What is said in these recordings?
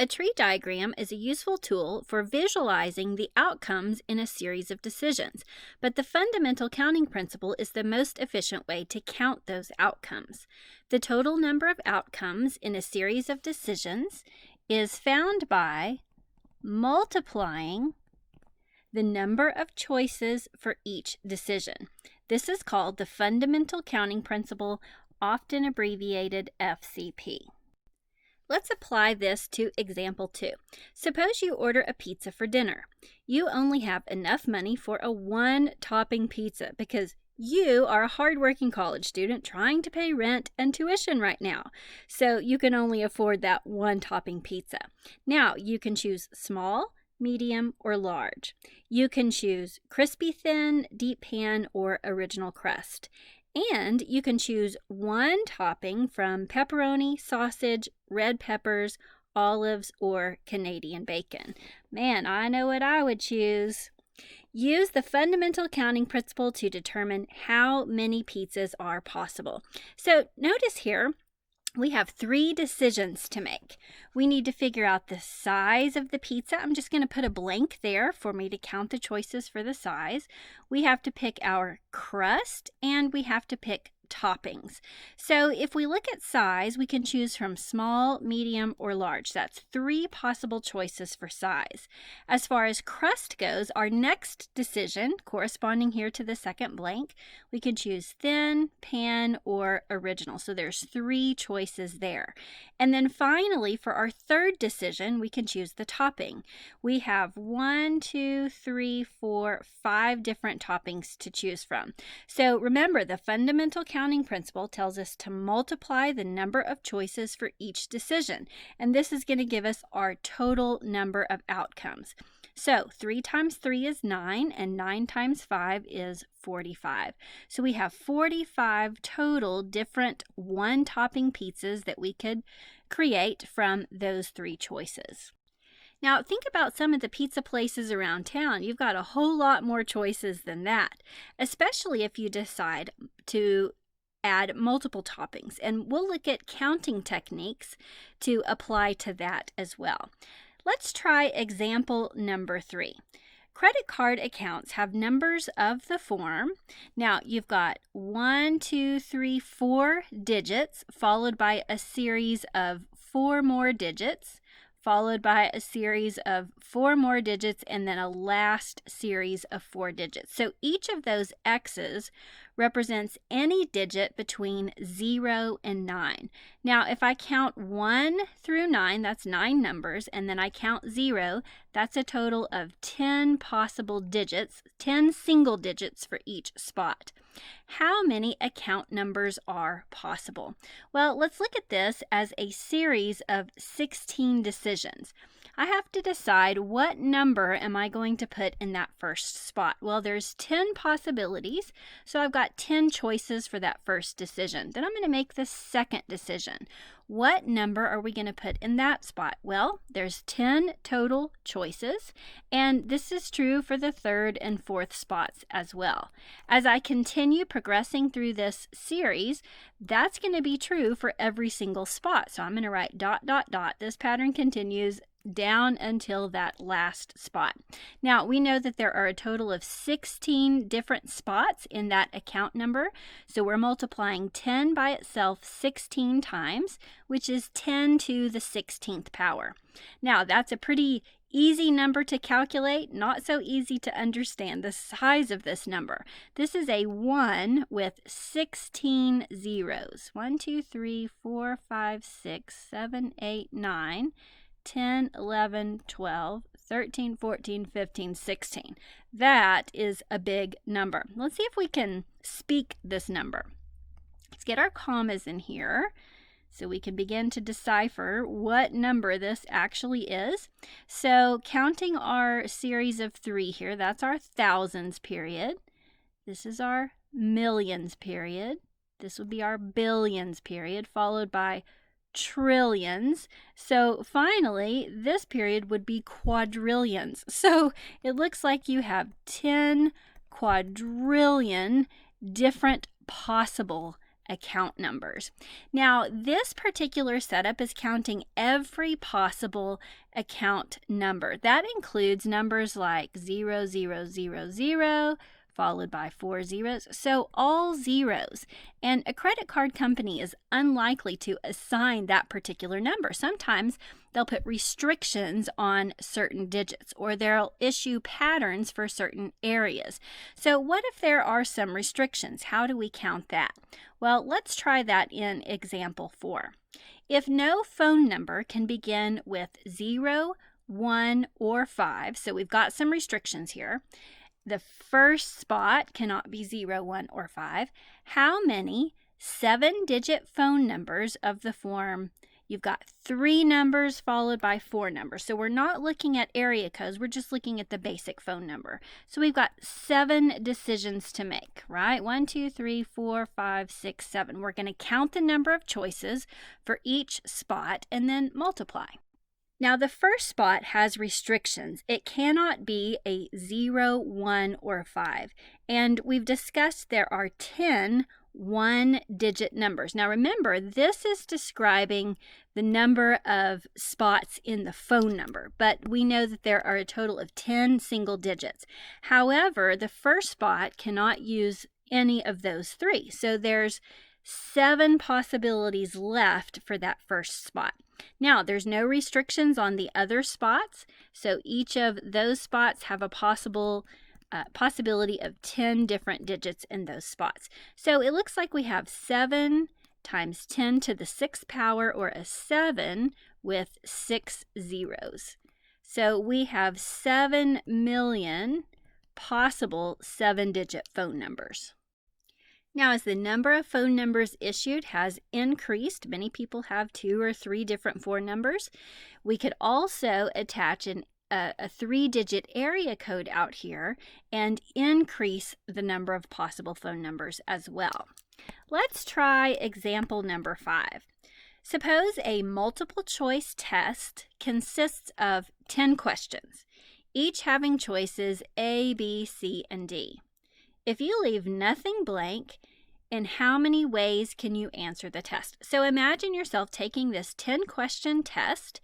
A tree diagram is a useful tool for visualizing the outcomes in a series of decisions, but the fundamental counting principle is the most efficient way to count those outcomes. The total number of outcomes in a series of decisions is found by multiplying the number of choices for each decision. This is called the fundamental counting principle, often abbreviated FCP. Let's apply this to example 2. Suppose you order a pizza for dinner. You only have enough money for a one-topping pizza because you are a hardworking college student trying to pay rent and tuition right now. So you can only afford that one-topping pizza. Now, you can choose small, medium, or large. You can choose crispy thin, deep pan, or original crust. And you can choose one topping from pepperoni, sausage, red peppers, olives, or Canadian bacon. Man, I know what I would choose. Use the fundamental counting principle to determine how many pizzas are possible. So notice here, we have 3 decisions to make. We need to figure out the size of the pizza. I'm just going to put a blank there for me to count the choices for the size. We have to pick our crust, and we have to pick toppings. So if we look at size, we can choose from small, medium, or large. That's 3 possible choices for size. As far as crust goes, our next decision, corresponding here to the second blank, we can choose thin, pan, or original. So there's 3 choices there. And then finally, for our third decision, we can choose the topping. We have 5 different toppings to choose from. So remember, the fundamental counting principle tells us to multiply the number of choices for each decision. And this is going to give us our total number of outcomes. So 3 times 3 is 9, and 9 times 5 is 45. So we have 45 total different one-topping pizzas that we could create from those 3 choices. Now, think about some of the pizza places around town. You've got a whole lot more choices than that, especially if you decide to add multiple toppings. And we'll look at counting techniques to apply to that as well. Let's try example number 3. Credit card accounts have numbers of the form. Now, you've got 1, 2, 3, 4 digits, followed by a series of 4 more digits, followed by a series of 4 more digits, and then a last series of 4 digits. So each of those X's represents any digit between 0 and 9. Now, if I count 1 through 9, that's 9 numbers, and then I count 0, that's a total of 10 possible digits, 10 single digits for each spot. How many account numbers are possible? Well, let's look at this as a series of 16 decisions. I have to decide what number am I going to put in that first spot. Well, there's 10 possibilities, so I've got 10 choices for that first decision. Then I'm going to make the second decision. What number are we going to put in that spot? Well, there's 10 total choices, and this is true for the third and fourth spots as well. As I continue progressing through this series, that's going to be true for every single spot. So I'm going to write ... This pattern continues down until that last spot. Now, we know that there are a total of 16 different spots in that account number, so we're multiplying 10 by itself 16 times, which is 10 to the 16th power. Now, that's a pretty easy number to calculate, not so easy to understand the size of this number. This is a 1 with 16 zeros. 1, 2, 3, 4, 5, 6, 7, 8, 9, 10, 11, 12, 13, 14, 15, 16. That is a big number. Let's see if we can speak this number. Let's get our commas in here so we can begin to decipher what number this actually is. So counting our series of 3 here, that's our thousands period. This is our millions period. This would be our billions period, followed by trillions. So finally, this period would be quadrillions. So it looks like you have 10 quadrillion different possible account numbers. Now, this particular setup is counting every possible account number. That includes numbers like 0, 0, 0, 0, followed by 4 zeros, so all zeros. And a credit card company is unlikely to assign that particular number. Sometimes they'll put restrictions on certain digits, or they'll issue patterns for certain areas. So what if there are some restrictions? How do we count that? Well, let's try that in example 4. If no phone number can begin with 0, 1, or 5, so we've got some restrictions here. The first spot cannot be 0, 1, or 5. How many 7-digit phone numbers of the form? You've got 3 numbers followed by 4 numbers. So we're not looking at area codes. We're just looking at the basic phone number. So we've got 7 decisions to make, right? 1, 2, 3, 4, 5, 6, 7. We're going to count the number of choices for each spot and then multiply. Now, the first spot has restrictions. It cannot be a 0, 1, or 5. And we've discussed there are 10 one-digit numbers. Now, remember, this is describing the number of spots in the phone number, but we know that there are a total of 10 single digits. However, the first spot cannot use any of those 3. So there's 7 possibilities left for that first spot. Now, there's no restrictions on the other spots, so each of those spots have a possibility of 10 different digits in those spots. So it looks like we have 7 times 10 to the 6th power, or a 7 with 6 zeros. So we have 7 million possible 7-digit phone numbers. Now, as the number of phone numbers issued has increased, many people have 2 or 3 different phone numbers. We could also attach a 3-digit area code out here and increase the number of possible phone numbers as well. Let's try example number 5. Suppose a multiple choice test consists of 10 questions, each having choices A, B, C, and D. If you leave nothing blank, in how many ways can you answer the test? So imagine yourself taking this 10-question test.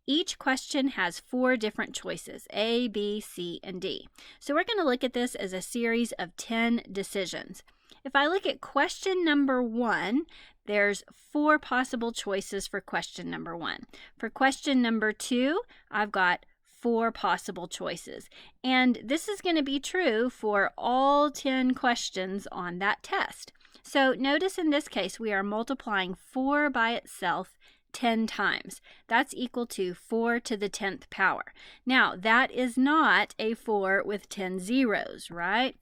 Each question has 4 different choices, A, B, C, and D. So we're going to look at this as a series of 10 decisions. If I look at question number 1, there's 4 possible choices for question number 1. For question number 2, I've got 4 possible choices. And this is going to be true for all 10 questions on that test. So notice in this case, we are multiplying 4 by itself 10 times. That's equal to 4 to the 10th power. Now, that is not a 4 with 10 zeros, right?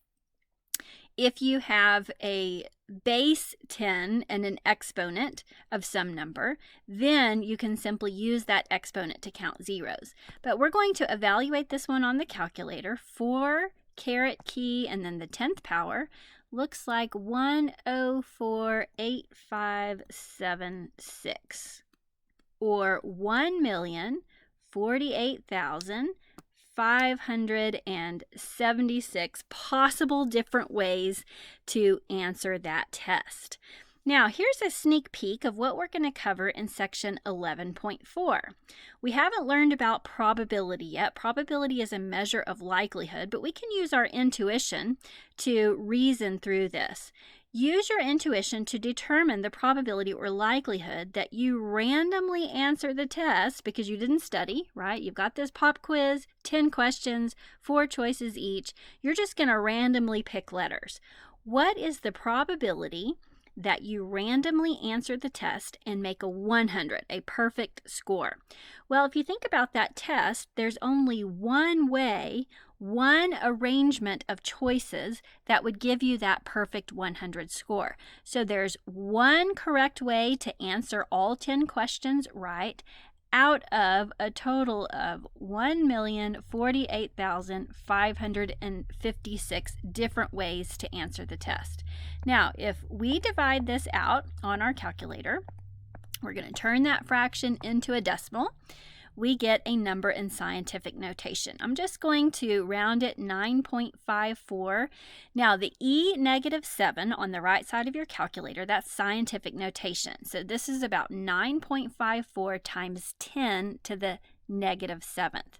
If you have a base 10 and an exponent of some number, then you can simply use that exponent to count zeros. But we're going to evaluate this one on the calculator. 4 caret key and then the 10th power looks like 1048576, or 1,048,576 possible different ways to answer that test. Now, here's a sneak peek of what we're going to cover in section 11.4. We haven't learned about probability yet. Probability is a measure of likelihood, but we can use our intuition to reason through this. Use your intuition to determine the probability or likelihood that you randomly answer the test because you didn't study, right? You've got this pop quiz, 10 questions, 4 choices each. You're just going to randomly pick letters. What is the probability that you randomly answer the test and make a 100, a perfect score? Well, if you think about that test, there's only one way, one arrangement of choices that would give you that perfect 100 score. So there's one correct way to answer all 10 questions right out of a total of 1,048,556 different ways to answer the test. Now, if we divide this out on our calculator, we're going to turn that fraction into a decimal. we get a number in scientific notation. I'm just going to round it 9.54. Now, the E-7 on the right side of your calculator, that's scientific notation. So this is about 9.54 times 10 to the -7th.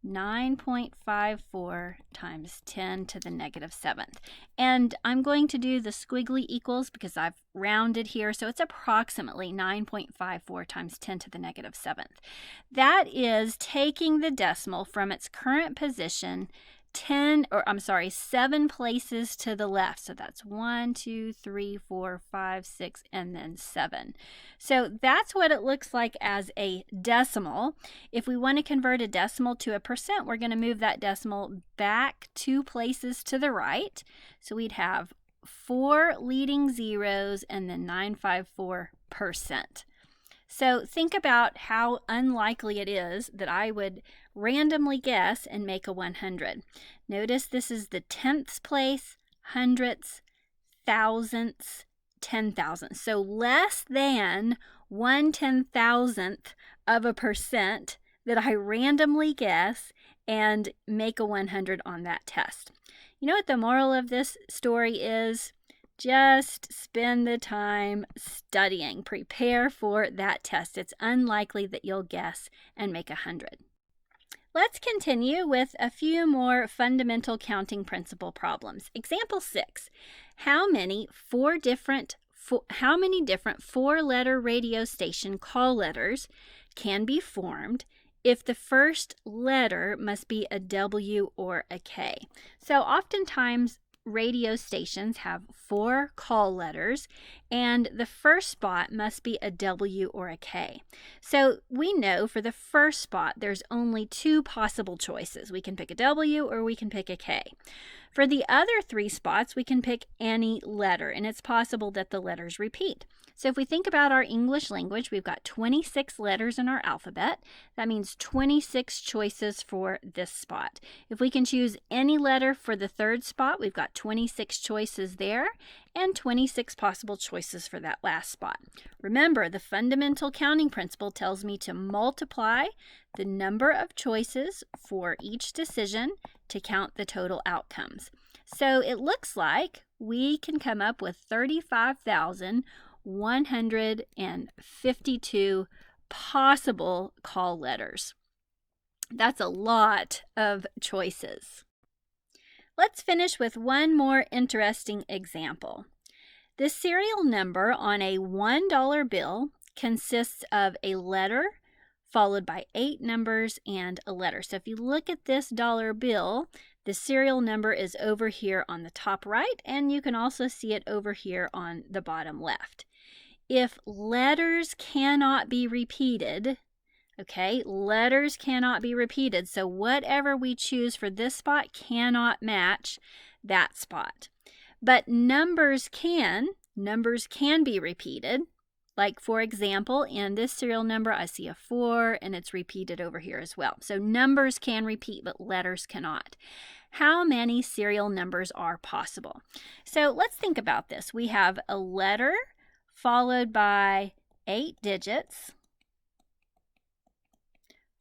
9.54 times 10 to the -7th. And I'm going to do the squiggly equals because I've rounded here, so it's approximately 9.54 times 10 to the -7th. That is taking the decimal from its current position 7 places to the left. So that's 1, 2, 3, 4, 5, 6, and then 7. So that's what it looks like as a decimal. If we want to convert a decimal to a percent, we're going to move that decimal back 2 places to the right. So we'd have 4 leading zeros and then 954%. So think about how unlikely it is that I would randomly guess and make a 100. Notice this is the tenths place, hundredths, thousandths, 10,000. So less than 1/10,000th of a percent that I randomly guess and make a 100 on that test. You know what the moral of this story is? Just spend the time studying. Prepare for that test. It's unlikely that you'll guess and make 100. Let's continue with a few more fundamental counting principle problems. Example 6. How many different 4-letter radio station call letters can be formed if the first letter must be a W or a K? So oftentimes radio stations have 4 call letters, and the first spot must be a W or a K. So we know for the first spot, there's only 2 possible choices. We can pick a W or we can pick a K. For the other 3 spots, we can pick any letter, and it's possible that the letters repeat. So if we think about our English language, we've got 26 letters in our alphabet. That means 26 choices for this spot. If we can choose any letter for the third spot, we've got 26 choices there and 26 possible choices for that last spot. Remember, the fundamental counting principle tells me to multiply the number of choices for each decision to count the total outcomes. So it looks like we can come up with 35,152 possible call letters. That's a lot of choices. Let's finish with one more interesting example. The serial number on a $1 bill consists of a letter followed by 8 numbers and a letter. So if you look at this dollar bill, the serial number is over here on the top right, and you can also see it over here on the bottom left. If letters cannot be repeated, okay, letters cannot be repeated, so whatever we choose for this spot cannot match that spot. But numbers can be repeated. Like, for example, in this serial number, I see a 4, and it's repeated over here as well. So numbers can repeat, but letters cannot. How many serial numbers are possible? So let's think about this. We have a letter followed by 8 digits,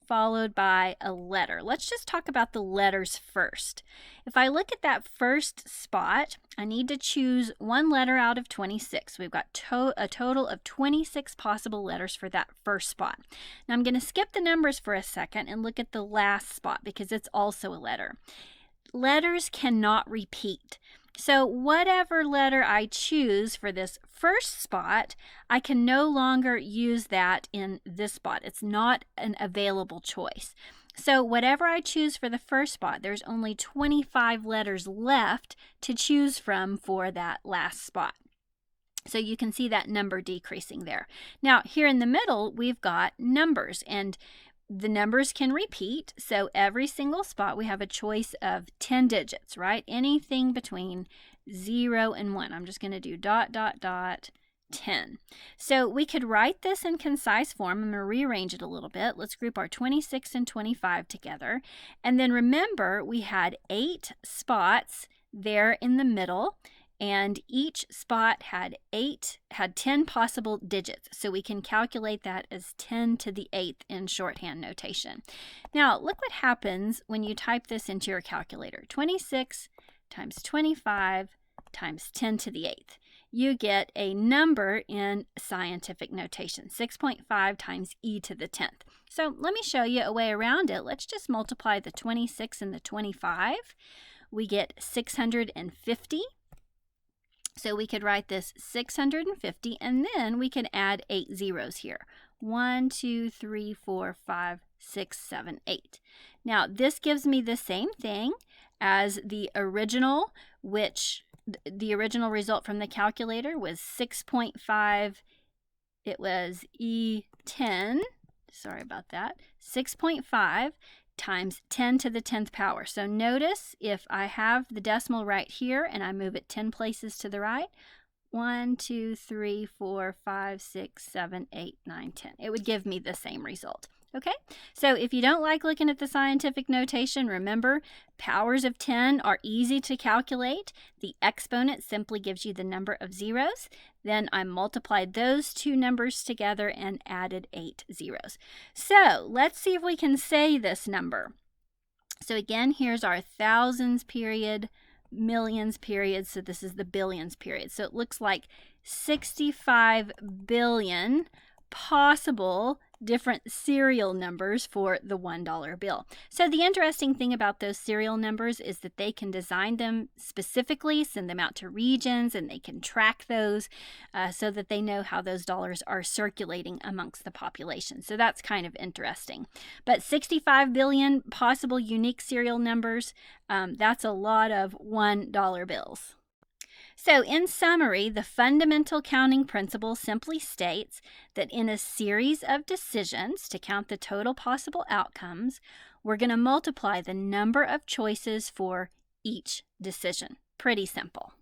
followed by a letter. Let's just talk about the letters first. If I look at that first spot, I need to choose one letter out of 26. We've got a total of 26 possible letters for that first spot. Now I'm going to skip the numbers for a second and look at the last spot because it's also a letter. Letters cannot repeat. So whatever letter I choose for this first spot, I can no longer use that in this spot. It's not an available choice. So whatever I choose for the first spot, there's only 25 letters left to choose from for that last spot. So you can see that number decreasing there. Now here in the middle, we've got numbers, and the numbers can repeat, so every single spot we have a choice of 10 digits, right? Anything between 0 and 1. I'm just going to do ... 10. So we could write this in concise form. I'm going to rearrange it a little bit. Let's group our 26 and 25 together. And then remember, we had 8 spots there in the middle, and each spot had 10 possible digits. So we can calculate that as 10 to the 8th in shorthand notation. Now, look what happens when you type this into your calculator. 26 times 25 times 10 to the 8th. You get a number in scientific notation, 6.5 times e to the 10th. So let me show you a way around it. Let's just multiply the 26 and the 25. We get 650. So we could write this 650, and then we can add 8 zeros here. 1, 2, 3, 4, 5, 6, 7, 8. Now, this gives me the same thing as the original, which the original result from the calculator was 6.5. It was E10. Sorry about that. 6.5 times 10 to the 10th power. So notice if I have the decimal right here and I move it 10 places to the right, 1, 2, 3, 4, 5, 6, 7, 8, 9, 10. It would give me the same result. Okay, so if you don't like looking at the scientific notation, remember, powers of 10 are easy to calculate. The exponent simply gives you the number of zeros. Then I multiplied those two numbers together and added 8 zeros. So let's see if we can say this number. So again, here's our thousands period, millions period. So this is the billions period. So it looks like 65 billion possible different serial numbers for the $1 bill. So the interesting thing about those serial numbers is that they can design them specifically, send them out to regions, and they can track those so that they know how those dollars are circulating amongst the population. So that's kind of interesting. But 65 billion possible unique serial numbers, that's a lot of $1 bills. So in summary, the fundamental counting principle simply states that in a series of decisions to count the total possible outcomes, we're going to multiply the number of choices for each decision. Pretty simple.